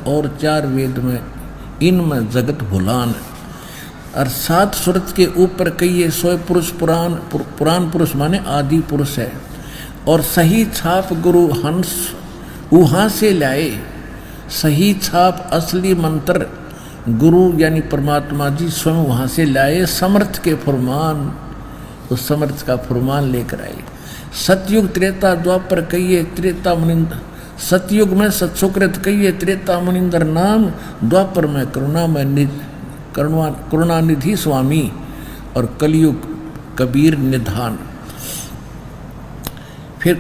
और 4 वेद में, इनमें जगत भुलान। और 7 सूरत के ऊपर कई 100 पुरुष पुराण पुरुष माने आदि पुरुष है। और सही छाप गुरु हंस वहाँ से लाए, सही छाप असली मंत्र गुरु यानी परमात्मा जी स्वयं वहाँ से लाए। समर्थ के फरमान, तो समर्थ का फरमान लेकर आए। सतयुग त्रेता द्वापर कहिए त्रेता मुनिंदर, सतयुग में सत्सुकृत कहिए त्रेता मुनिंदर नाम, द्वापर में करुणानिधि स्वामी, और कलयुग कबीर निधान। फिर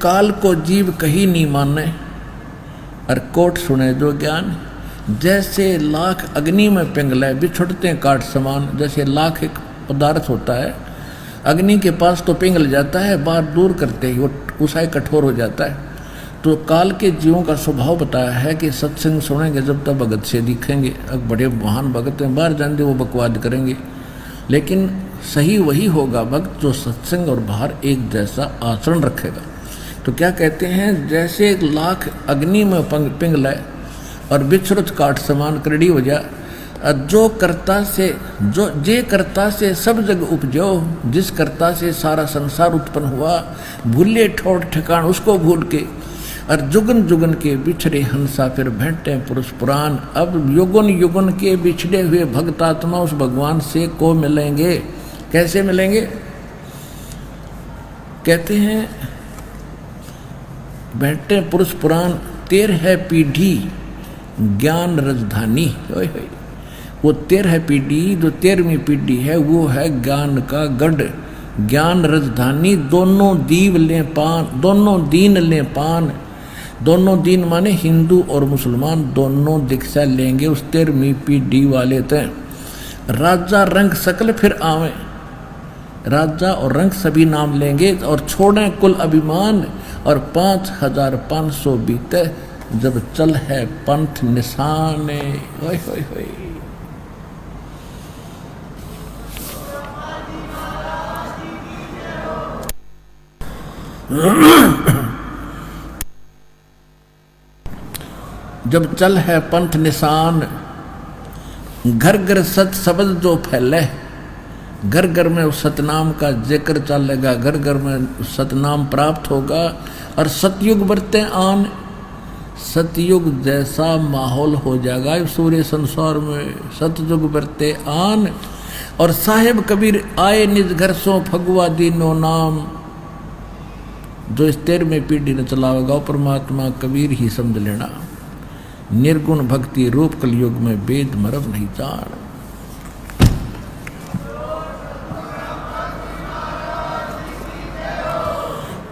काल को जीव कहीं नहीं माने, और कोट सुने जो ज्ञान। जैसे लाख अग्नि में पिंगले बिछुड़ते हैं काट समान, जैसे लाख एक पदार्थ होता है, अग्नि के पास तो पिघल जाता है, बाहर दूर करते ही वो उसाई कठोर हो जाता है। तो काल के जीवों का स्वभाव बताया है कि सत्संग सुनेंगे जब तक भगत से दिखेंगे। अब बड़े महान भगत हैं, बाहर जाने वो बकवाद करेंगे, लेकिन सही वही होगा भक्त जो सत्संग और बाहर एक जैसा आचरण रखेगा। तो क्या कहते हैं, जैसे एक लाख अग्नि में पिघले और बिछुड़त काट समान करड़ी हो जा, जो कर्ता से जो जे कर्ता से सब जग उपजो, जिस कर्ता से सारा संसार उत्पन्न हुआ, भूले ठोर ठिकान उसको भूल के, और जुगन जुगन के बिछड़े हंसा फिर भेंटे पुरुष पुराण। अब युगन युगन के बिछड़े हुए भक्तात्मा उस भगवान से को मिलेंगे। कैसे मिलेंगे? कहते हैं भेंटे पुरुष पुराण 13 पीढ़ी ज्ञान राजधानी। वो 13 पीढ़ी, जो 13वीं पीढ़ी है वो है ज्ञान का गढ़, ज्ञान राजधानी। दोनों दीव ले पान, दोनों दीन ले पान। दोनों दीन माने हिंदू और मुसलमान दोनों दीक्षा लेंगे उस 13वीं पीढ़ी वाले तय। राजा रंग सकल फिर आवे, राजा और रंग सभी नाम लेंगे और छोड़ें कुल अभिमान, और 5500 बीते जब चल है पंथ निशाने। ओए होए होए। जब चल है पंथ निशान, घर घर सत शब्द जो फैले, घर घर में उस सतनाम का जिक्र चलेगा, घर घर में सतनाम प्राप्त होगा। और सतयुग बरते आन, सतयुग जैसा माहौल हो जाएगा इस सूर्य संसार में। सतयुग बरते आन, और साहेब कबीर आए निज घर सो फगुआ दीनो नाम। जो इस 13वीं पीढ़ी ने चलावेगा परमात्मा कबीर ही समझ लेना। निर्गुण भक्ति रूप कलयुग में वेद मरव नहीं जान।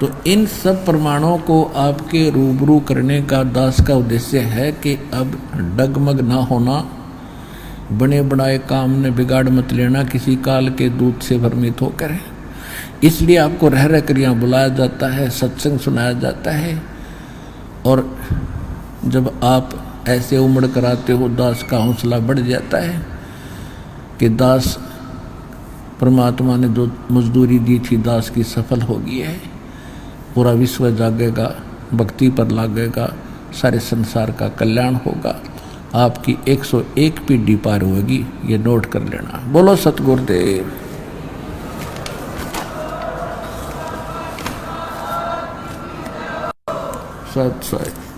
तो इन सब प्रमाणों को आपके रूबरू करने का दास का उद्देश्य है कि अब डगमग ना होना, बने बनाए काम ने बिगाड़ मत लेना, किसी काल के दूत से भ्रमित होकर। इसलिए आपको रह रह कर यहाँ बुलाया जाता है, सत्संग सुनाया जाता है। और जब आप ऐसे उमड़ कर आते हो, दास का हौसला बढ़ जाता है कि दास परमात्मा ने जो मजदूरी दी थी दास की सफल हो गई है। पूरा विश्व जागेगा, भक्ति पर लागेगा, सारे संसार का कल्याण होगा। आपकी 101 पीढ़ी पार होगी, ये नोट कर लेना। बोलो सतगुरुदेव। सत सत।